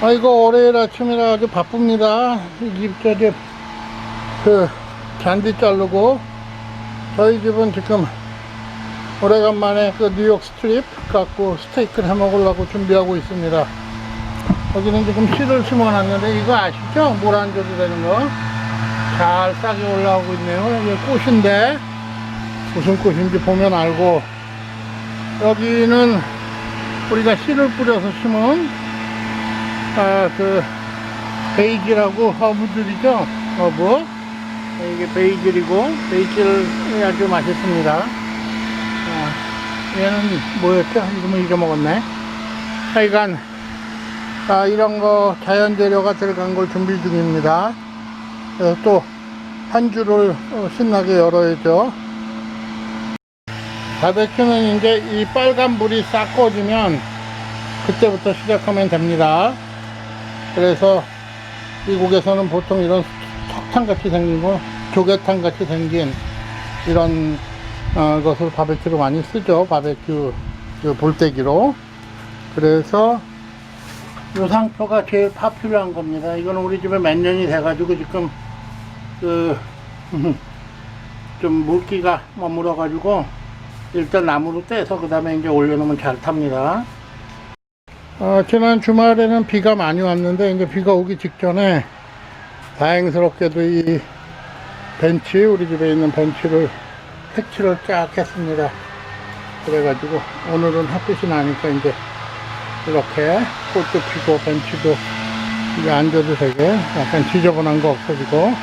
아이고, 월요일 아침이라 아주 바쁩니다. 저기 그 잔디 자르고, 저희 집은 지금 오래간만에 그 뉴욕 스트립 갖고 스테이크를 해 먹으려고 준비하고 있습니다. 여기는 지금 씨를 심어놨는데, 이거 아시죠? 물 안 줘도 되는 거. 잘 싹이 올라오고 있네요. 이게 꽃인데, 무슨 꽃인지 보면 알고, 여기는 우리가 씨를 뿌려서 심은 그 베이질하고 허브들이죠. 허브, 이게 베이질이고, 베이질이 아주 맛있습니다. 얘는 뭐였죠? 이름을 잊어먹었네. 하여간 이런 거 자연 재료가 들어간 걸 준비 중입니다. 그래서 또 한 줄을 신나게 열어야죠. 바베큐는 이제 이 빨간 불이 싹 꺼지면 그때부터 시작하면 됩니다. 그래서 미국에서는 보통 이런 석탄 같이 생긴 거, 조개탕 같이 생긴 이런 것을 바베큐로 많이 쓰죠. 바베큐 불때기로. 그래서 요 상표가 제일 파퓰러한 겁니다. 이거는 우리 집에 몇 년이 돼가지고 지금 좀 물기가 머물러 가지고 일단 나무로 떼서 그 다음에 이제 올려놓으면 잘 탑니다. 지난 주말에는 비가 많이 왔는데, 이제 비가 오기 직전에 다행스럽게도 이 벤치, 우리 집에 있는 벤치를 색칠을 쫙 했습니다. 그래가지고 오늘은 햇빛이 나니까 이제 이렇게 꽃도 피고 벤치도 이제 앉아도 되게 약간 지저분한 거 없어지고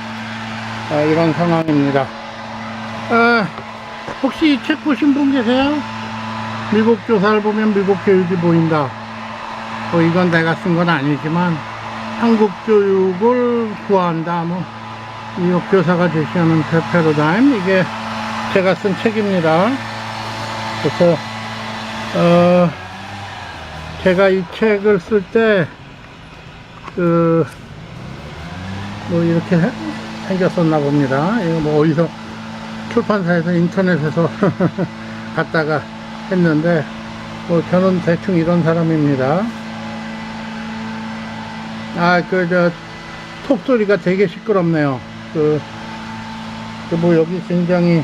이런 상황입니다. 혹시 이 책 보신 분 계세요? 미국 교사를 보면 미국 교육이 보인다. 뭐 이건 내가 쓴 건 아니지만 한국 교육을 구한다. 뭐 미국 교사가 제시하는 패러다임, 이게 제가 쓴 책입니다. 그래서 제가 이 책을 쓸 때 뭐 이렇게 생겼었나 봅니다. 이거 뭐 어디서 출판사에서 인터넷에서 갔다가 했는데, 뭐 저는 대충 이런 사람입니다. 톱 소리가 되게 시끄럽네요. 뭐 여기 굉장히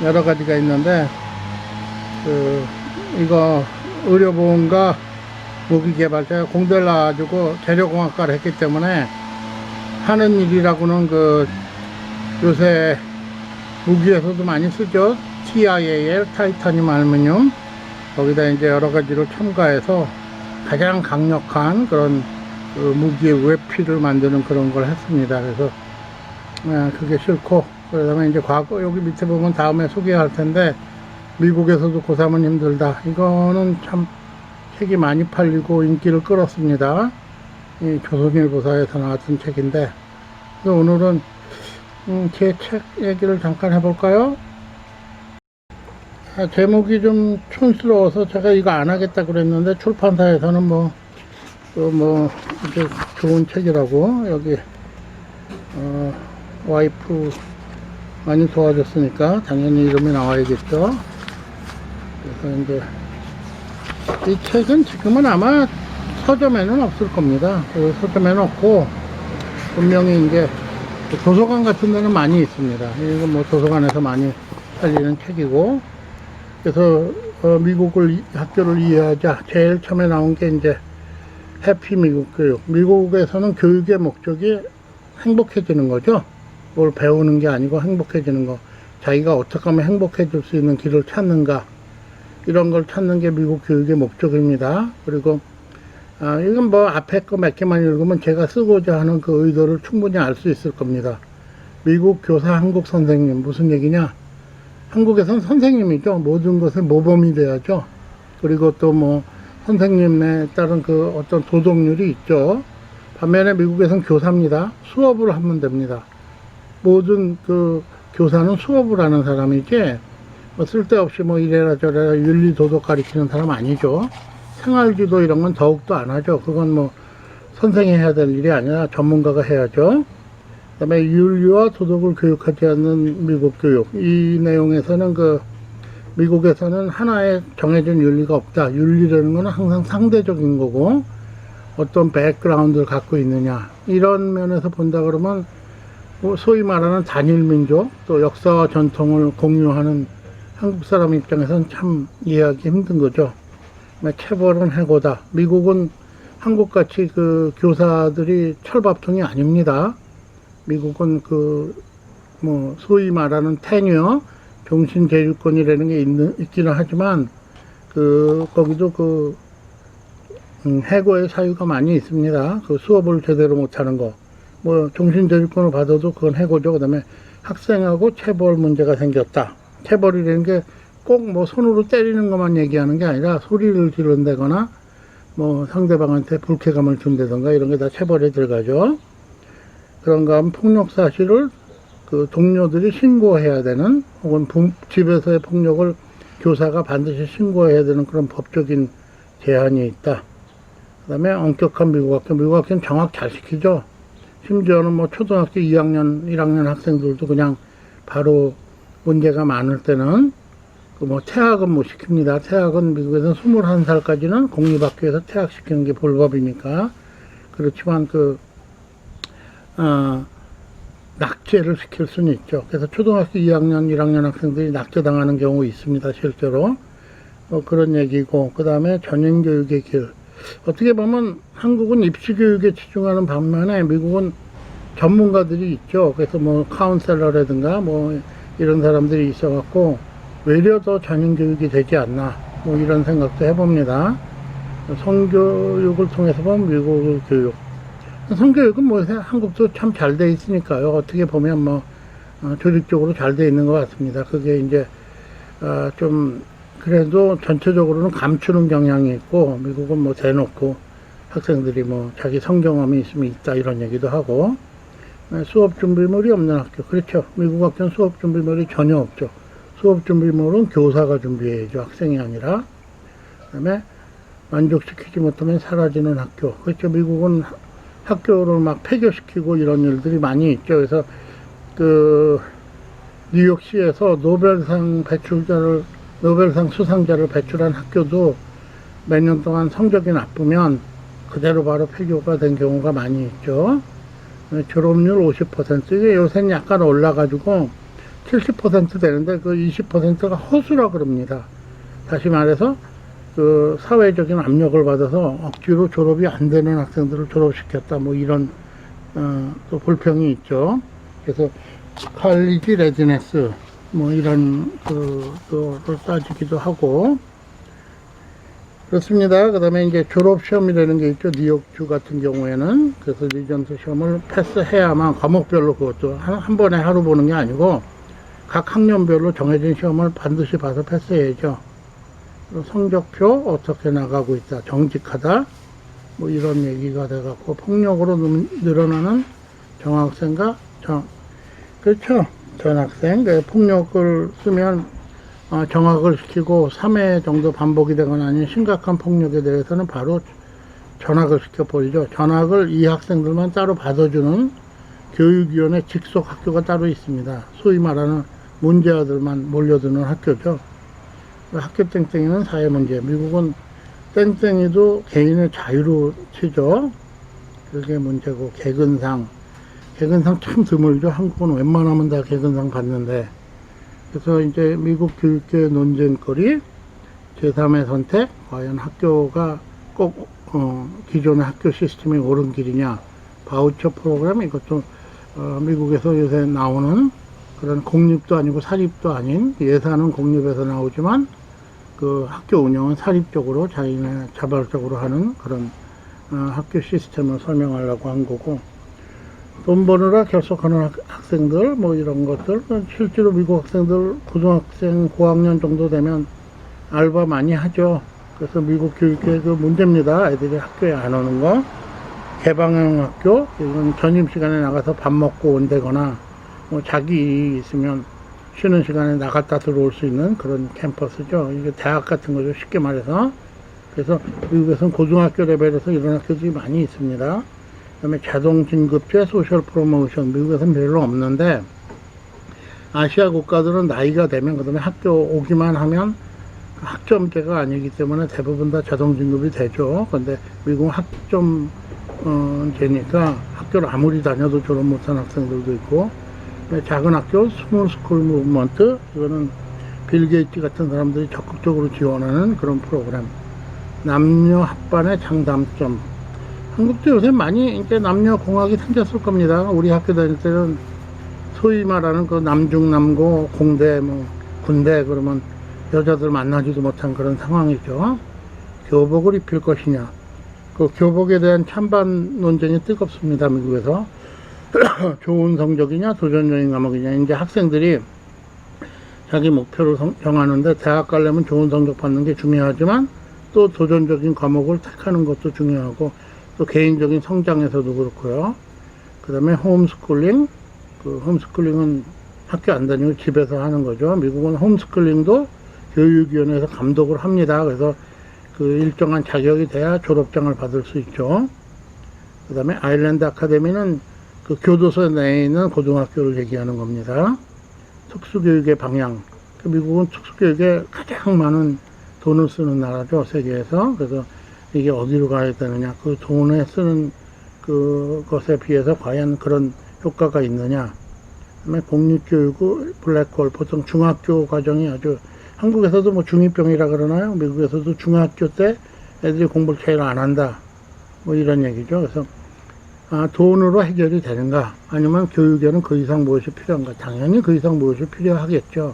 여러 가지가 있는데, 이거 의료보험과 무기개발자가 공대를 나와가지고 재료공학과를 했기 때문에 하는 일이라고는 요새 무기에서도 많이 쓰죠. TIAL, 타이타늄 알루미늄. 거기다 이제 여러 가지로 첨가해서 가장 강력한 그런 무기의 외피를 만드는 그런 걸 했습니다. 그래서 그게 싫고, 그다음에 이제 과거 여기 밑에 보면 다음에 소개할 텐데, 미국에서도 고3은 힘들다. 이거는 참 책이 많이 팔리고 인기를 끌었습니다. 이 조선일보사에서 나왔던 책인데, 오늘은 제 책 얘기를 잠깐 해볼까요? 제목이 좀 촌스러워서 제가 이거 안 하겠다 그랬는데, 출판사에서는 이제 좋은 책이라고, 여기 와이프 많이 도와줬으니까 당연히 이름이 나와야겠죠. 그래서 이제 이 책은 지금은 아마 서점에는 없을 겁니다. 서점에는 없고, 분명히 이제 도서관 같은 데는 많이 있습니다. 이건 뭐 도서관에서 많이 팔리는 책이고, 그래서 미국을, 학교를 이해하자 제일 처음에 나온 게 이제 해피 미국 교육. 미국에서는 교육의 목적이 행복해지는 거죠. 뭘 배우는 게 아니고 행복해지는 거. 자기가 어떻게 하면 행복해질 수 있는 길을 찾는가, 이런 걸 찾는 게 미국 교육의 목적입니다. 그리고 이건 뭐 앞에 거 몇 개만 읽으면 제가 쓰고자 하는 그 의도를 충분히 알 수 있을 겁니다. 미국 교사, 한국 선생님, 무슨 얘기냐? 한국에서는 선생님이죠. 모든 것의 모범이 돼야죠. 그리고 또 뭐 선생님에 따른 그 어떤 도덕률이 있죠. 반면에 미국에서는 교사입니다. 수업을 하면 됩니다. 모든 그 교사는 수업을 하는 사람이지, 뭐 쓸데없이 뭐 이래라 저래라 윤리 도덕 가르치는 사람 아니죠. 생활지도 이런 건 더욱더 안 하죠. 그건 뭐 선생이 해야 될 일이 아니라 전문가가 해야죠. 그 다음에 윤리와 도덕을 교육하지 않는 미국 교육. 이 내용에서는 미국에서는 하나의 정해진 윤리가 없다. 윤리라는 건 항상 상대적인 거고, 어떤 백그라운드를 갖고 있느냐, 이런 면에서 본다 그러면 뭐 소위 말하는 단일민족, 또 역사와 전통을 공유하는 한국 사람 입장에서는 참 이해하기 힘든 거죠. 체벌은 해고다. 미국은 한국같이 그 교사들이 철밥통이 아닙니다. 미국은 뭐 소위 말하는 테뉴어, 종신교육권이라는 게 있기는 하지만 거기도 해고의 사유가 많이 있습니다. 수업을 제대로 못하는 거, 뭐 종신교육권을 받아도 그건 해고죠. 그다음에 학생하고 체벌 문제가 생겼다. 체벌이라는 게 꼭 뭐 손으로 때리는 것만 얘기하는 게 아니라 소리를 지른다거나 뭐 상대방한테 불쾌감을 준다던가 이런 게 다 체벌에 들어가죠. 그런가 하면 폭력 사실을 동료들이 신고해야 되는, 혹은 집에서의 폭력을 교사가 반드시 신고해야 되는 그런 법적인 제한이 있다. 그 다음에 엄격한 미국 학교는 정확 잘 시키죠. 심지어는 뭐 초등학교 2학년, 1학년 학생들도 그냥 바로 문제가 많을 때는 뭐 퇴학은 못 시킵니다. 퇴학은 미국에서는 21살까지는 공립학교에서 퇴학시키는 게 불법이니까. 그렇지만 낙제를 시킬 수는 있죠. 그래서 초등학교 2학년, 1학년 학생들이 낙제당하는 경우 있습니다. 실제로. 그런 얘기고, 그 다음에 전인교육의 길. 어떻게 보면 한국은 입시교육에 치중하는 반면에 미국은 전문가들이 있죠. 그래서 뭐 카운셀러라든가 뭐 이런 사람들이 있어갖고 외려 더 전인교육이 되지 않나, 뭐 이런 생각도 해봅니다. 성교육을 통해서 보면 미국 교육. 성교육은 뭐 한국도 참 잘 돼 있으니까요. 어떻게 보면 뭐 조직적으로 잘 돼 있는 것 같습니다. 그게 이제 좀 그래도 전체적으로는 감추는 경향이 있고, 미국은 뭐 대놓고 학생들이 뭐 자기 성경험이 있으면 있다 이런 얘기도 하고. 수업 준비물이 없는 학교. 그렇죠. 미국 학교는 수업 준비물이 전혀 없죠. 수업 준비물은 교사가 준비해야죠. 학생이 아니라. 그 다음에 만족시키지 못하면 사라지는 학교. 그렇죠. 미국은 학교를 막 폐교시키고 이런 일들이 많이 있죠. 그래서 뉴욕시에서 노벨상 수상자를 배출한 학교도 몇 년 동안 성적이 나쁘면 그대로 바로 폐교가 된 경우가 많이 있죠. 졸업률 50%, 이게 요새는 약간 올라가지고 70% 되는데 20%가 허수라 그럽니다. 다시 말해서 사회적인 압력을 받아서 억지로 졸업이 안 되는 학생들을 졸업시켰다, 뭐 이런 또 불평이 있죠. 그래서 칼리지 레지네스 뭐 이런 또 따지기도 하고 그렇습니다. 그 다음에 이제 졸업시험이라는 게 있죠. 뉴욕주 같은 경우에는. 그래서 리전트 시험을 패스해야만, 과목별로 그것도 한 번에 하루 보는 게 아니고 각 학년별로 정해진 시험을 반드시 봐서 패스해야죠. 성적표 어떻게 나가고 있다, 정직하다, 뭐 이런 얘기가 돼갖고 폭력으로 늘어나는 정학생과 그렇죠. 전학생, 폭력을 쓰면 정학을 시키고 3회 정도 반복이 되거나 아니면 심각한 폭력에 대해서는 바로 전학을 시켜버리죠. 전학을 이 학생들만 따로 받아주는 교육위원회 직속 학교가 따로 있습니다. 소위 말하는 문제아들만 몰려드는 학교죠. 학교 땡땡이는 사회문제. 미국은 땡땡이도 개인의 자유로 치죠. 그게 문제고, 개근상 참 드물죠. 한국은 웬만하면 다 개근상 받는데. 그래서 이제 미국 교육계 논쟁거리, 제3의 선택, 과연 학교가 꼭 기존의 학교 시스템이 옳은 길이냐, 바우처 프로그램, 이것도 미국에서 요새 나오는 그런 공립도 아니고 사립도 아닌, 예산은 공립에서 나오지만 학교 운영은 사립적으로 자발적으로 하는 그런 학교 시스템을 설명하려고 한 거고, 돈 버느라 결석하는 학생들 뭐 이런 것들, 실제로 미국 학생들 고등학생 고학년 정도 되면 알바 많이 하죠. 그래서 미국 교육의 문제입니다. 애들이 학교에 안 오는 거. 개방형 학교, 이건 점심시간에 나가서 밥 먹고 온다거나 뭐 자기 일이 있으면 쉬는 시간에 나갔다 들어올 수 있는 그런 캠퍼스죠. 이게 대학 같은 거죠, 쉽게 말해서. 그래서 미국에서는 고등학교 레벨에서 이런 학교들이 많이 있습니다. 그 다음에 자동 진급제, 소셜 프로모션, 미국에서는 별로 없는데, 아시아 국가들은 나이가 되면, 그 다음에 학교 오기만 하면 학점제가 아니기 때문에 대부분 다 자동 진급이 되죠. 근데 미국은 학점제니까 학교를 아무리 다녀도 졸업 못한 학생들도 있고, 작은 학교 스몰 스쿨 무브먼트, 이거는 빌 게이츠 같은 사람들이 적극적으로 지원하는 그런 프로그램. 남녀 합반의 장단점. 한국도 요새 많이 이제 남녀 공학이 생겼을 겁니다. 우리 학교 다닐 때는 소위 말하는 그 남중남고 공대 뭐 군대 그러면 여자들 만나지도 못한 그런 상황이죠. 교복을 입힐 것이냐, 그 교복에 대한 찬반 논쟁이 뜨겁습니다, 미국에서. 좋은 성적이냐 도전적인 과목이냐. 이제 학생들이 자기 목표를 정하는데 대학 가려면 좋은 성적 받는 게 중요하지만 또 도전적인 과목을 택하는 것도 중요하고, 또 개인적인 성장에서도 그렇고요. 그 다음에 홈스쿨링, 그 홈스쿨링은 학교 안 다니고 집에서 하는 거죠. 미국은 홈스쿨링도 교육위원회에서 감독을 합니다. 그래서 그 일정한 자격이 돼야 졸업장을 받을 수 있죠. 그 다음에 아일랜드 아카데미는 그 교도소 내에 있는 고등학교를 얘기하는 겁니다. 특수교육의 방향. 미국은 특수교육에 가장 많은 돈을 쓰는 나라죠, 세계에서. 그래서 이게 어디로 가야 되느냐, 그 돈에 쓰는 그것에 비해서 과연 그런 효과가 있느냐. 그다음에 공립교육의 블랙홀, 보통 중학교 과정이 아주, 한국에서도 뭐 중2병이라 그러나요? 미국에서도 중학교 때 애들이 공부를 제일 안 한다, 뭐 이런 얘기죠. 그래서 돈으로 해결이 되는가, 아니면 교육에는 그 이상 무엇이 필요한가. 당연히 그 이상 무엇이 필요하겠죠.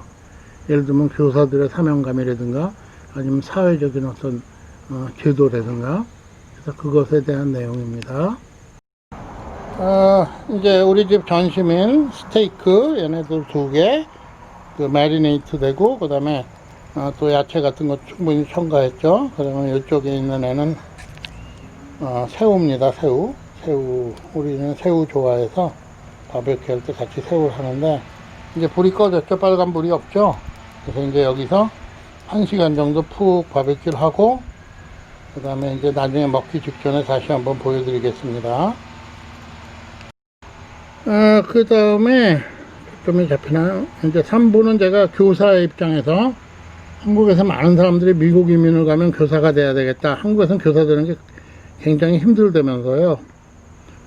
예를 들면 교사들의 사명감이라든가 아니면 사회적인 어떤 제도라든가. 그래서 그것에 대한 내용입니다. 이제 우리 집 전시민 스테이크 얘네들 2개 그 마리네이트 되고, 그 다음에 또 야채 같은 거 충분히 첨가했죠. 그러면 이쪽에 있는 애는 새우입니다. 새우. 우리는 새우 좋아해서 바베큐 할 때 같이 새우를 하는데, 이제 불이 꺼졌죠. 빨간 불이 없죠. 그래서 이제 여기서 1시간 정도 푹 바베큐를 하고, 그 다음에 이제 나중에 먹기 직전에 다시 한번 보여드리겠습니다. 그 다음에 초점이 잡히나요? 이제 3부는 제가 교사의 입장에서, 한국에서 많은 사람들이 미국 이민을 가면 교사가 돼야 되겠다. 한국에서는 교사 되는 게 굉장히 힘들다면서요.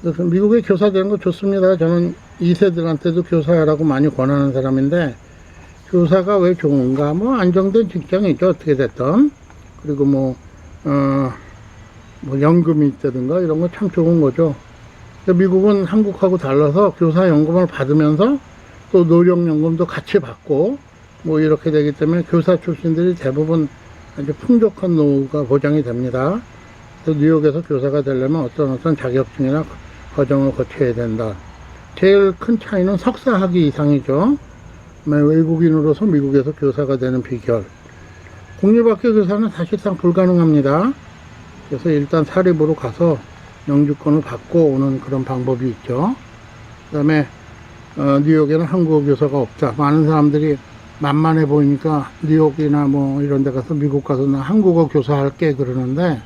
그래서 미국에 교사 되는 거 좋습니다. 저는 2세들한테도 교사라고 많이 권하는 사람인데, 교사가 왜 좋은가? 뭐 안정된 직장이죠, 어떻게 됐든. 그리고 뭐 연금이 있다든가 이런 거 참 좋은 거죠. 미국은 한국하고 달라서 교사 연금을 받으면서 또 노령연금도 같이 받고 뭐 이렇게 되기 때문에 교사 출신들이 대부분 아주 풍족한 노후가 보장이 됩니다. 그래서 뉴욕에서 교사가 되려면 어떤 자격증이나 과정을 거쳐야 된다. 제일 큰 차이는 석사학위 이상이죠. 외국인으로서 미국에서 교사가 되는 비결. 공립학교 교사는 사실상 불가능합니다. 그래서 일단 사립으로 가서 영주권을 받고 오는 그런 방법이 있죠. 그 다음에 뉴욕에는 한국어 교사가 없다. 많은 사람들이 만만해 보이니까 뉴욕이나 뭐 이런 데 가서 미국 가서 나 한국어 교사 할게 그러는데,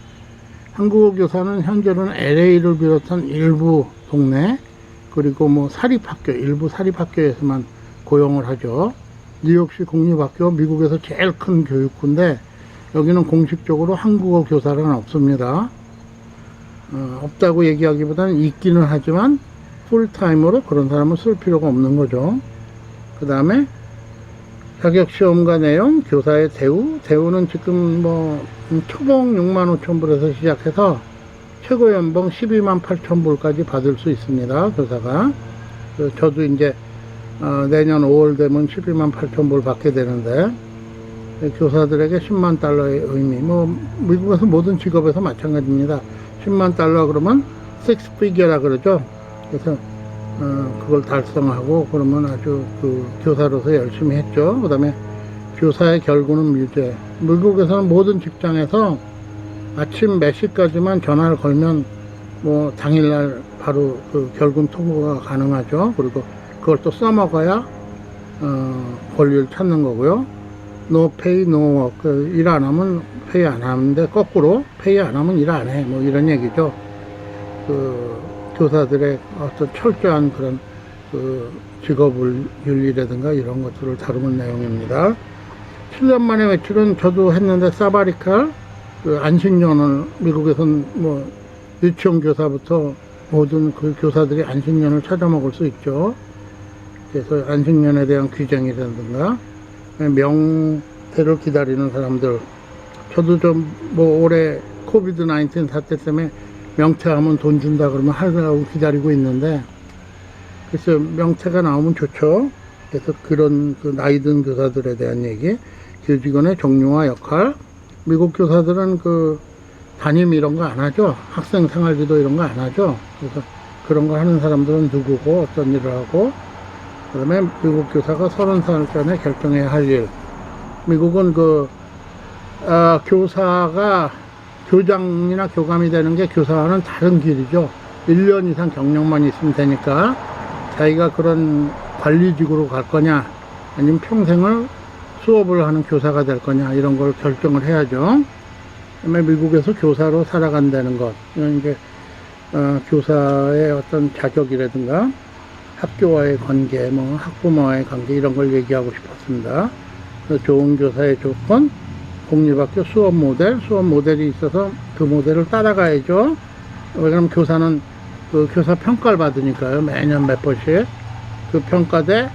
한국어 교사는 현재는 LA를 비롯한 일부 동네, 그리고 뭐 사립학교, 일부 사립학교에서만 고용을 하죠. 뉴욕시 공립학교, 미국에서 제일 큰 교육부인데 여기는 공식적으로 한국어 교사는 없습니다. 없다고 얘기하기보다는 있기는 하지만 풀타임으로 그런 사람을 쓸 필요가 없는 거죠. 그 다음에 자격시험과 내용, 교사의 대우는 지금 뭐 초봉 65,000불에서 시작해서 최고 연봉 128,000불까지 받을 수 있습니다, 교사가. 저도 이제 내년 5월 되면 128,000불 받게 되는데, 교사들에게 10만 달러의 의미, 뭐 미국에서 모든 직업에서 마찬가지입니다. 10만 달러 그러면 6피겨라 그러죠. 그래서 그걸 달성하고 그러면 아주 그 교사로서 열심히 했죠. 그 다음에 교사의 결구는 뮤제. 미국에서는 모든 직장에서 아침 몇 시까지만 전화를 걸면 뭐 당일날 바로 그 결근 통보가 가능하죠. 그리고 그걸 또 써먹어야 권리를 찾는 거고요. No pay, no work. 일 안 하면 페이 안 하는데, 거꾸로 페이 안 하면 일 안 해. 뭐 이런 얘기죠. 그 교사들의 어떤 철저한 그런 그 직업 윤리라든가 이런 것들을 다루는 내용입니다. 7년 만에 외출은 저도 했는데, 사바리칼, 그 안식년을, 미국에선 뭐, 유치원 교사부터 모든 그 교사들이 안식년을 찾아 먹을 수 있죠. 그래서 안식년에 대한 규정이라든가, 명태를 기다리는 사람들, 저도 좀 뭐 올해 코비드 19 사태 때문에 명퇴하면 돈 준다 그러면 하려고 기다리고 있는데, 그래서 명퇴가 나오면 좋죠. 그래서 그런 그 나이든 교사들에 대한 얘기, 교직원의 종류와 역할, 미국 교사들은 그 담임 이런 거 안 하죠. 학생 생활지도 이런 거 안 하죠. 그래서 그런 거 하는 사람들은 누구고 어떤 일을 하고, 그 다음에 미국 교사가 30살 전에 결정해야 할 일. 미국은 교사가 교장이나 교감이 되는 게 교사와는 다른 길이죠. 1년 이상 경력만 있으면 되니까 자기가 그런 관리직으로 갈 거냐, 아니면 평생을 수업을 하는 교사가 될 거냐, 이런 걸 결정을 해야죠. 그다음에 미국에서 교사로 살아간다는 것, 이건 이제 교사의 어떤 자격이라든가 학교와의 관계, 뭐 학부모와의 관계, 이런 걸 얘기하고 싶었습니다. 좋은 교사의 조건, 공립학교 수업 모델이 있어서 그 모델을 따라가야죠. 왜냐면 교사는 그 교사 평가를 받으니까요. 매년 몇 번씩 그 평가대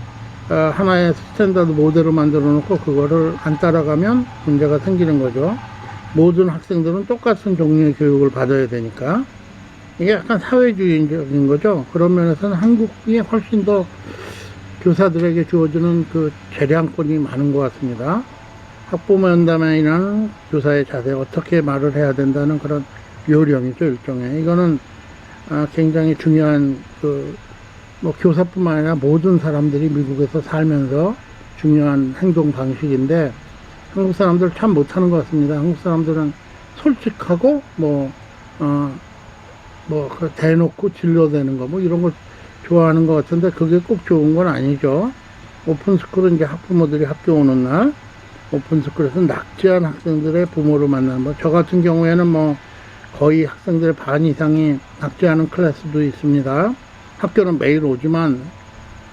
하나의 스탠다드 모델을 만들어 놓고 그거를 안 따라가면 문제가 생기는 거죠. 모든 학생들은 똑같은 종류의 교육을 받아야 되니까 이게 약간 사회주의적인 거죠. 그런 면에서는 한국이 훨씬 더 교사들에게 주어지는 그 재량권이 많은 것 같습니다. 학부모 면담이라는 교사의 자세, 어떻게 말을 해야 된다는 그런 요령이죠, 일종의. 이거는 굉장히 중요한 뭐 교사뿐만 아니라 모든 사람들이 미국에서 살면서 중요한 행동 방식인데, 한국 사람들 참 못하는 것 같습니다. 한국 사람들은 솔직하고 대놓고 진로되는 거, 뭐 이런 걸 좋아하는 것 같은데, 그게 꼭 좋은 건 아니죠. 오픈스쿨은 이제 학부모들이 학교 오는 날, 오픈스쿨에서 낙제한 학생들의 부모를 만나는 거. 저 같은 경우에는 뭐 거의 학생들의 반 이상이 낙제하는 클래스도 있습니다. 학교는 매일 오지만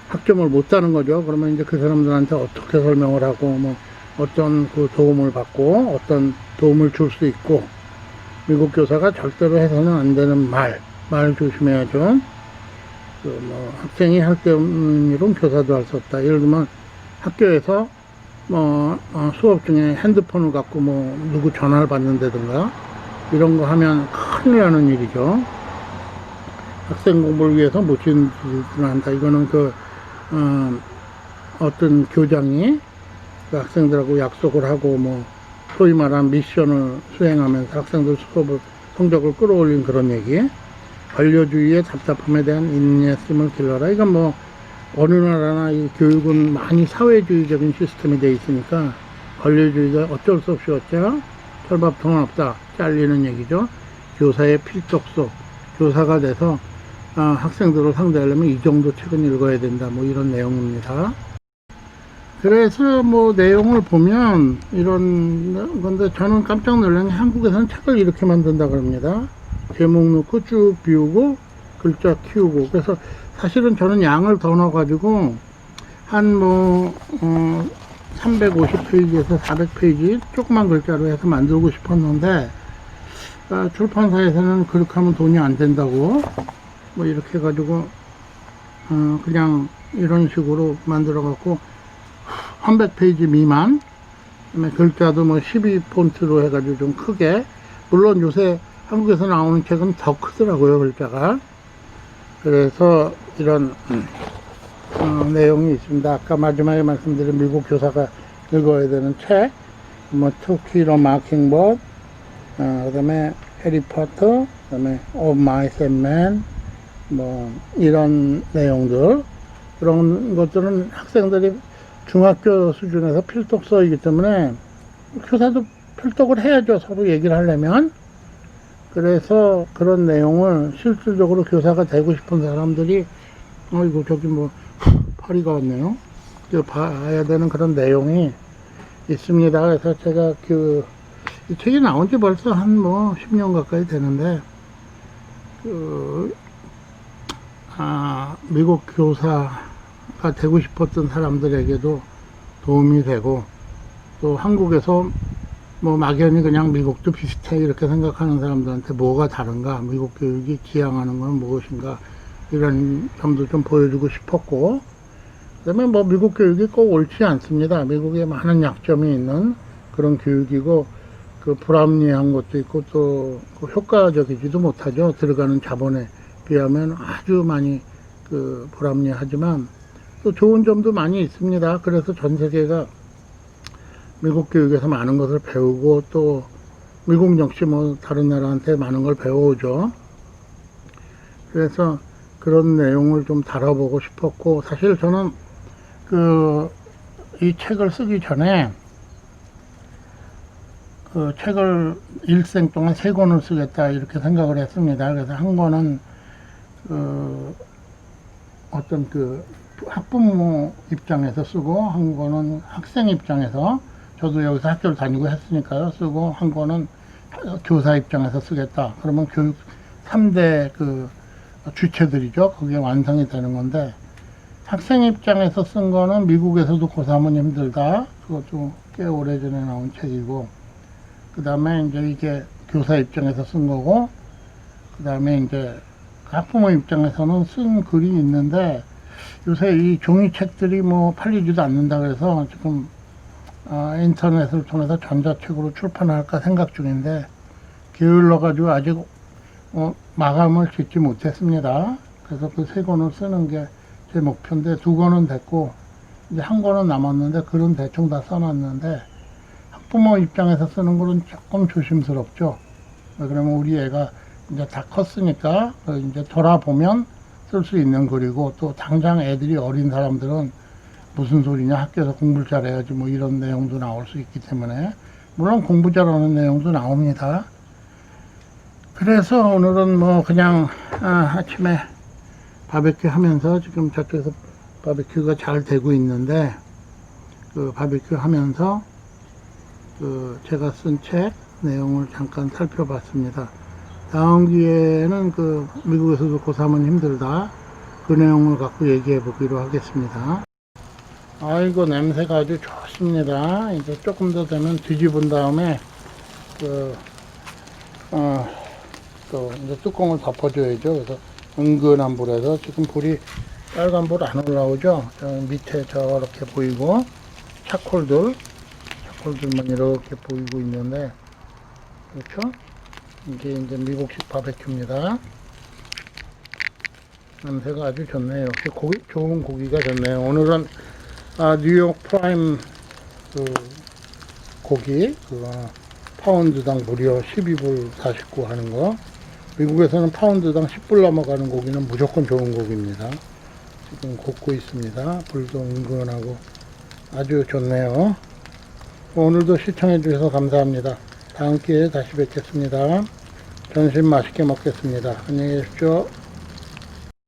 학점을 못 따는 거죠. 그러면 이제 그 사람들한테 어떻게 설명을 하고, 뭐 어떤 그 도움을 받고, 어떤 도움을 줄 수 있고, 미국 교사가 절대로 해서는 안 되는 말 조심해야죠. 학생이 할 데 없는 일은 교사도 할 수 없다. 예를 들면 학교에서 수업 중에 핸드폰을 갖고 누구 전화를 받는다든가 이런 거 하면 큰일 나는 일이죠. 학생 공부를 위해서 못지는 짓을 한다. 이거는 어떤 교장이 그 학생들하고 약속을 하고 소위 말하는 미션을 수행하면서 학생들 성적을 끌어올린 그런 얘기. 관료주의의 답답함에 대한 인내심을 길러라. 이건 어느 나라나 이 교육은 많이 사회주의적인 시스템이 되어 있으니까 관료주의가 어쩔 수 없이 어쩌? 철밥통은 없다. 잘리는 얘기죠. 교사의 필독소. 교사가 돼서 학생들을 상대하려면 이 정도 책은 읽어야 된다. 이런 내용입니다. 그래서 내용을 보면 이런 건데, 저는 깜짝 놀란 게 한국에서는 책을 이렇게 만든다 그럽니다. 제목 넣고 쭉 비우고 글자 키우고. 그래서 사실은 저는 양을 더 넣어가지고 한 350페이지에서 400페이지 조그만 글자로 해서 만들고 싶었는데, 출판사에서는 그렇게 하면 돈이 안 된다고 이렇게 해가지고 그냥 이런 식으로 만들어 갖고 300페이지 미만, 그다음에 글자도 12폰트로 해가지고 좀 크게. 물론 요새 한국에서 나오는 책은 더 크더라고요, 글자가. 그래서 이런 내용이 있습니다. 아까 마지막에 말씀드린 미국 교사가 읽어야 되는 책, 투키러 마킹봇, 그 다음에 해리포터, 그 다음에 Of Mice and Men, 이런 내용들. 그런 것들은 학생들이 중학교 수준에서 필독서이기 때문에 교사도 필독을 해야죠, 서로 얘기를 하려면. 그래서 그런 내용을 실질적으로 교사가 되고 싶은 사람들이 저기 파리가 왔네요. 봐야 되는 그런 내용이 있습니다. 그래서 제가 이 책이 나온 지 벌써 한 10년 가까이 되는데, 미국 교사가 되고 싶었던 사람들에게도 도움이 되고, 또 한국에서 뭐 막연히 그냥 미국도 비슷해 이렇게 생각하는 사람들한테 뭐가 다른가, 미국 교육이 지향하는 건 무엇인가, 이런 점도 좀 보여주고 싶었고, 그 다음에 뭐 미국 교육이 꼭 옳지 않습니다. 미국에 많은 약점이 있는 그런 교육이고, 그 불합리한 것도 있고 또 그 효과적이지도 못하죠. 들어가는 자본에 비하면 아주 많이 그 불합리하지만 또 좋은 점도 많이 있습니다. 그래서 전 세계가 미국 교육에서 많은 것을 배우고, 또 미국 역시 뭐 다른 나라한테 많은 걸 배워오죠. 그래서 그런 내용을 좀 다뤄보고 싶었고, 사실 저는 이 책을 쓰기 전에 그 책을 일생 동안 3권을 쓰겠다 이렇게 생각을 했습니다. 그래서 한 권은 어떤 학부모 입장에서 쓰고, 한 권은 학생 입장에서, 저도 여기서 학교를 다니고 했으니까요, 쓰고, 한 권은 교사 입장에서 쓰겠다. 그러면 교육 3대 주체들이죠. 그게 완성이 되는 건데, 학생 입장에서 쓴 거는 미국에서도 고3은 힘들다. 그것도 꽤 오래전에 나온 책이고, 그 다음에 이제 이게 교사 입장에서 쓴 거고, 그 다음에 이제 학부모 입장에서는 쓴 글이 있는데, 요새 이 종이책들이 뭐 팔리지도 않는다 그래서 지금 인터넷을 통해서 전자책으로 출판할까 생각 중인데, 게을러 가지고 아직 마감을 짓지 못했습니다. 그래서 그 3권을 쓰는 게 제 목표인데, 2권은 됐고 이제 1권은 남았는데, 글은 대충 다 써놨는데, 학부모 입장에서 쓰는 글은 조금 조심스럽죠. 그러면 우리 애가 이제 다 컸으니까 이제 돌아보면 쓸 수 있는 글이고, 또 당장 애들이 어린 사람들은 무슨 소리냐, 학교에서 공부를 잘해야지 뭐 이런 내용도 나올 수 있기 때문에, 물론 공부 잘하는 내용도 나옵니다. 그래서 오늘은 뭐 그냥 아침에 바베큐 하면서, 지금 저쪽에서 바베큐가 잘 되고 있는데, 그 바베큐 하면서 제가 쓴 책 내용을 잠깐 살펴봤습니다. 다음 기회에는 미국에서도 고3은 힘들다, 그 내용을 갖고 얘기해 보기로 하겠습니다. 아이고, 냄새가 아주 좋습니다. 이제 조금 더 되면 뒤집은 다음에 또 이제 뚜껑을 덮어줘야죠. 그래서 은근한 불에서, 지금 불이 빨간 불 안 올라오죠. 저 밑에 저렇게 보이고, 차콜들만 이렇게 보이고 있는데, 그렇죠? 이게 이제 미국식 바베큐입니다. 냄새가 아주 좋네요. 좋은 고기가 좋네요. 오늘은 뉴욕 프라임 고기, 파운드당 무려 12불 49 하는 거. 미국에서는 파운드당 10불 넘어가는 고기는 무조건 좋은 고기입니다. 지금 굽고 있습니다. 불도 은근하고 아주 좋네요. 오늘도 시청해 주셔서 감사합니다. 다음 기회에 다시 뵙겠습니다. 점심 맛있게 먹겠습니다. 안녕히 계십시오.